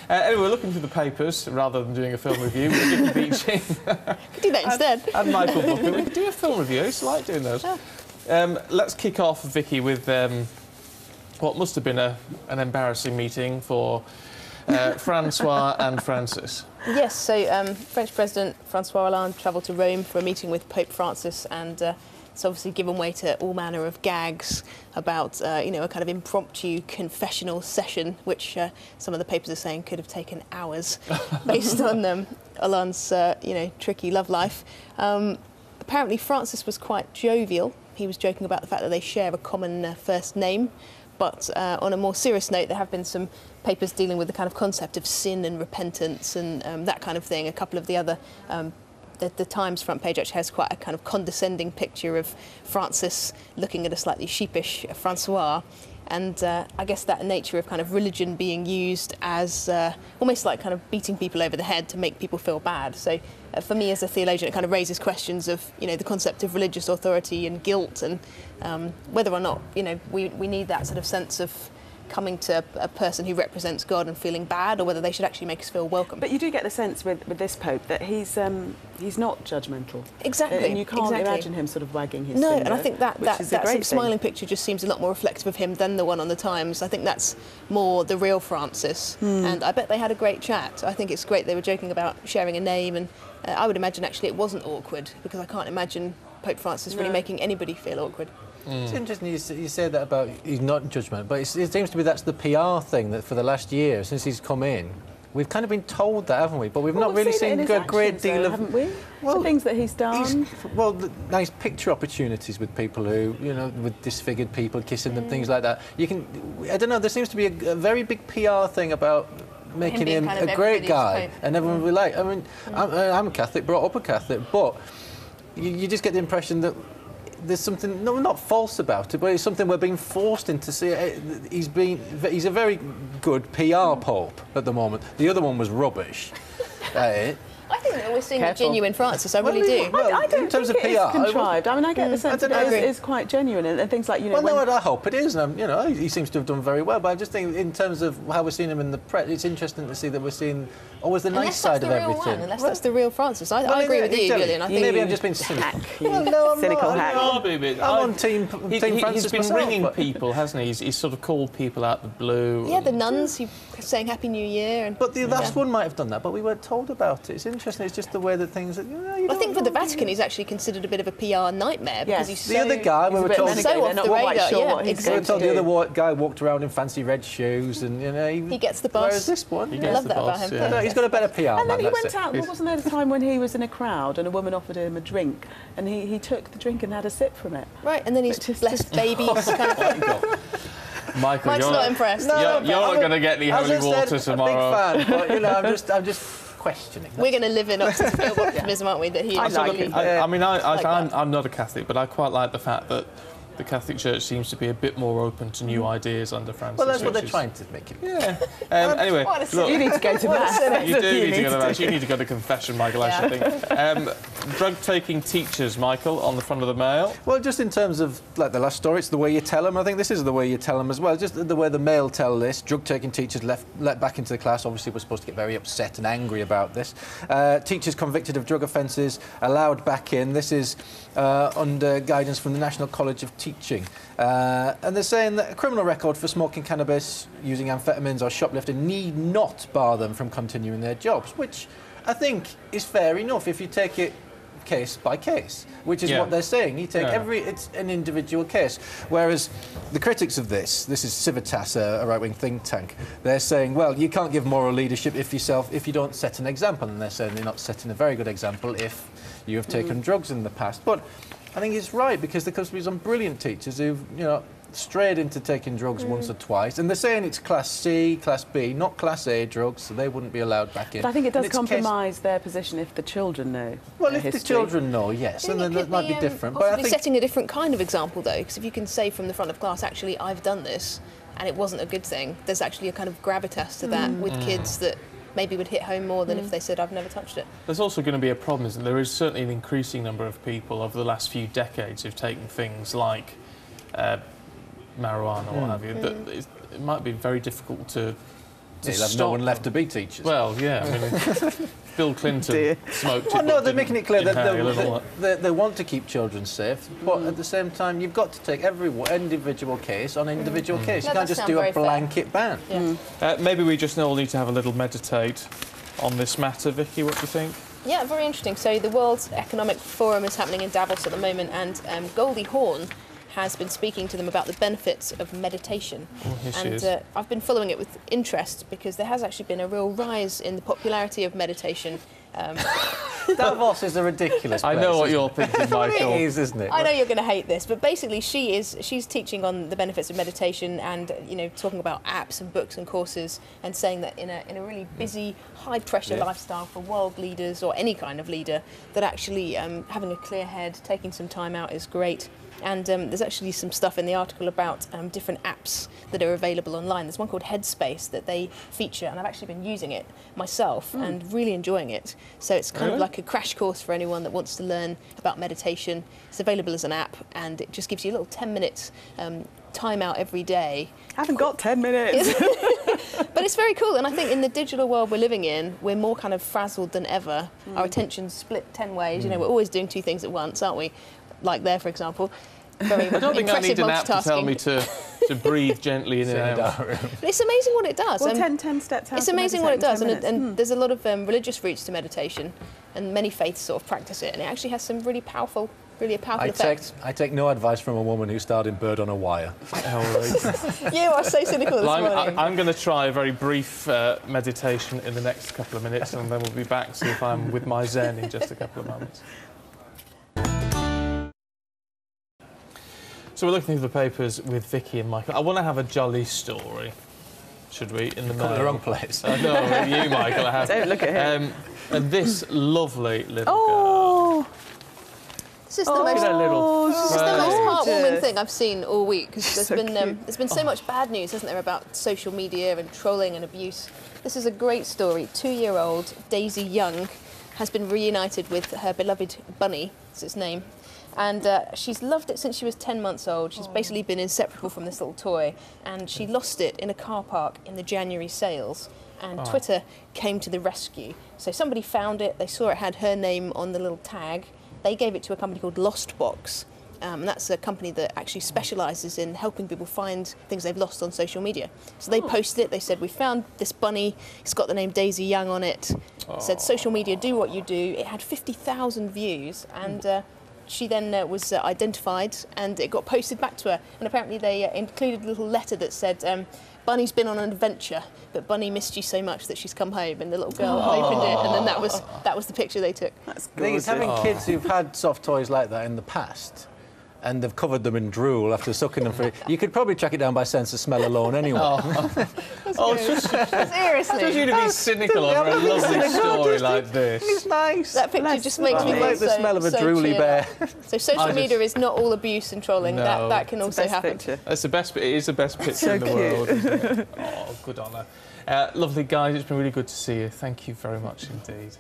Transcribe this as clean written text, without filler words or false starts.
Anyway, we're looking through the papers rather than doing a film review. We're Vicky Beeching. Could do that instead. And Michael Booker. We could do a film review. It's like doing those. Let's kick off, Vicky, with what must have been an embarrassing meeting for Francois and Francis. Yes, so French President Francois Hollande travelled to Rome for a meeting with Pope Francis, and it's obviously given way to all manner of gags about, you know, a kind of impromptu confessional session, which some of the papers are saying could have taken hours, based on Hollande's, you know, tricky love life. Apparently, Francis was quite jovial. He was joking about the fact that they share a common first name. But on a more serious note, there have been some papers dealing with the kind of concept of sin and repentance and that kind of thing. A couple of the other, the Times front page actually has quite a kind of condescending picture of Francis looking at a slightly sheepish Francois. And I guess that nature of kind of religion being used as almost like kind of beating people over the head to make people feel bad. So for me as a theologian, it kind of raises questions of, you know, the concept of religious authority and guilt, and whether or not, you know, we need that sort of sense of coming to a person who represents God and feeling bad, or whether they should actually make us feel welcome. But you do get the sense with this Pope that he's not judgmental. Exactly. And you can't imagine him sort of wagging his finger. No, and I think that sort of smiling picture just seems a lot more reflective of him than the one on the Times. I think that's more the real Francis. And I bet they had a great chat. I think it's great they were joking about sharing a name, and I would imagine actually it wasn't awkward, because I can't imagine Pope Francis really making anybody feel awkward. It's interesting you say that about he's not judgmental, but it seems to be that's the PR thing that for the last year since he's come in, we've kind of been told that, haven't we? But we've not really seen a great deal of, haven't we? The things that he's done. The nice picture opportunities with people who, you know, with disfigured people, kissing them, things like that. You can, I don't know. There seems to be a very big PR thing about making him a great guy, and everyone will be like. I mean, I'm a Catholic, brought up a Catholic, but you just get the impression that there's something not false about it, but it's something we're being forced into. See, he's a very good PR pope at the moment. The other one was rubbish. I think that we're seeing a genuine Francis. I really do. Well, I don't think it's contrived. I mean, I get the sense that it is quite genuine, and things like, you know. Well, no, I hope it is. And, you know, he seems to have done very well. But I just think, in terms of how we're seeing him in the press, it's interesting to see that we're seeing always the nice side of everything. Unless that's the real Francis. I agree with you, Julian. I think maybe I've just been cynical. Well, no, I'm cynical hack. I'm on team Francis He's been ringing people, hasn't he? He's sort of called people out the blue. Yeah, the nuns, he saying Happy New Year. But the last one might have done that, but we weren't told about it. It's interesting. It's just the way that things. I think for the Vatican, he's actually considered a bit of a PR nightmare because he's the other guy. We were told so off the radar. Yeah, exactly. We were told the other guy walked around in fancy red shoes, and you know he gets the boss. Whereas this one, I love that about him. Yeah. He's got a better PR. And then he went out. Wasn't there a time when he was in a crowd and a woman offered him a drink, and he took the drink and had a sip from it? Right, and then he's blessed babies. Michael, Mike's not impressed. You're not going to get any holy water tomorrow. I'm a big fan, but you know, I'm just questioning. We're going to live in optimism, optimism, aren't we? That he. I'm not a Catholic, but I quite like the fact that the Catholic Church seems to be a bit more open to new idedas under Francis. Well, that's what they're trying to make it. Yeah. Anyway, look, you need to go to mass. You do need to go to mass. You need to go to confession, Michael. I should think. Drug-taking teachers, Michael, on the front of the Mail. Well, just in terms of like the last story, it's the way you tell them. I think this is the way you tell them as well. Just the way the Mail tell this. Drug-taking teachers let back into the class. Obviously, we're supposed to get very upset and angry about this. Teachers convicted of drug offences allowed back in. This is under guidance from the National College of Teaching. And they're saying that a criminal record for smoking cannabis, using amphetamines or shoplifting need not bar them from continuing their jobs, which I think is fair enough if you take it case by case, which is what they're saying. You take it's an individual case. Whereas the critics of this is Civitas, a right-wing think tank, they're saying, well, you can't give moral leadership if you don't set an example, and they're saying they're not setting a very good example if you have taken drugs in the past. But I think it's right, because there could be some brilliant teachers who've, you know, strayed into taking drugs once or twice, and they're saying it's Class C, Class B, not Class A drugs, so they wouldn't be allowed back in. But I think it does compromise their position if the children know. Well, if the children know, yes, and then that might be different. But I think setting a different kind of example, though, because if you can say from the front of class, actually, I've done this, and it wasn't a good thing, there's actually a kind of gravitas to that with kids that maybe would hit home more than if they said, I've never touched it. There's also going to be a problem, isn't there? There is certainly an increasing number of people over the last few decades who've taken things like marijuana or what have you. That it might be very difficult to They'll have no one left to be teachers. Well, yeah, I mean, Bill Clinton smoked it. Well, no, they're making it clear that they want to keep children safe, but at the same time, you've got to take every individual case on individual case. You can't just do a blanket ban. Yeah. Maybe we just all need to have a little meditate on this matter, Vicky. What do you think? Yeah, very interesting. So the World Economic Forum is happening in Davos at the moment, and Goldie Hawn has been speaking to them about the benefits of meditation. I've been following it with interest because there has actually been a real rise in the popularity of meditation. Davos is a ridiculous place. I know what you're thinking, Michael. It is, isn't it? I know you're going to hate this, but basically she's teaching on the benefits of meditation and, you know, talking about apps and books and courses and saying that in a really busy, high-pressure lifestyle for world leaders or any kind of leader, that actually having a clear head, taking some time out is great. And there's actually some stuff in the article about different apps that are available online. There's one called Headspace that they feature, and I've actually been using it myself and really enjoying it. So it's kind of like a crash course for anyone that wants to learn about meditation. It's available as an app, and it just gives you a little 10 minutes time out every day. I haven't got 10 minutes. But it's very cool, and I think in the digital world we're living in, we're more kind of frazzled than ever. Our attention's split 10 ways. You know, we're always doing 2 things at once, aren't we? Like there, for example. Very I don't think I need an app to tell me to breathe gently in and out. But it's amazing what it does. Well, 10 steps. It's amazing what it does, and there's a lot of religious roots to meditation, and many faiths sort of practice it, and it actually has some really powerful effects. I take no advice from a woman who starred in Bird on a Wire. You are so cynical this morning. I'm going to try a very brief meditation in the next couple of minutes, and then we'll be back to see if I'm with my Zen in just a couple of moments. So we're looking through the papers with Vicky and Michael. I want to have a jolly story, should we, in the mail? Come to the wrong place. No, you, Michael, I have. Don't look at him. And this lovely little girl. This is the most gorgeous. heartwarming thing I've seen all week, because there's So been so much bad news, hasn't there, about social media and trolling and abuse. This is a great story. 2-year-old Daisy Young has been reunited with her beloved bunny, that's its name. And she's loved it since she was 10 months old. She's basically been inseparable from this little toy. And she lost it in a car park in the January sales. And Twitter came to the rescue. So somebody found it. They saw it had her name on the little tag. They gave it to a company called Lostbox. And that's a company that actually specialises in helping people find things they've lost on social media. So they posted it. They said, we found this bunny. It's got the name Daisy Young on it. It said, social media, do what you do. It had 50,000 views. And she then was identified, and it got posted back to her. And apparently they included a little letter that said, Bunny's been on an adventure, but Bunny missed you so much that she's come home. And the little girl opened it, and then that was the picture they took. That's The thing is, having kids who've had soft toys like that in the past, and they've covered them in drool after sucking them for it, you could probably track it down by sense of smell alone anyway. Seriously. Just you to be cynical over a lovely story like this. It's nice. That picture just makes me like the so, smell of a so drooly bear. So social media is not all abuse and trolling. No. That can also happen. That's the best. It is the best picture in the world, isn't it? Oh, good on her. Lovely guys, it's been really good to see you. Thank you very much indeed.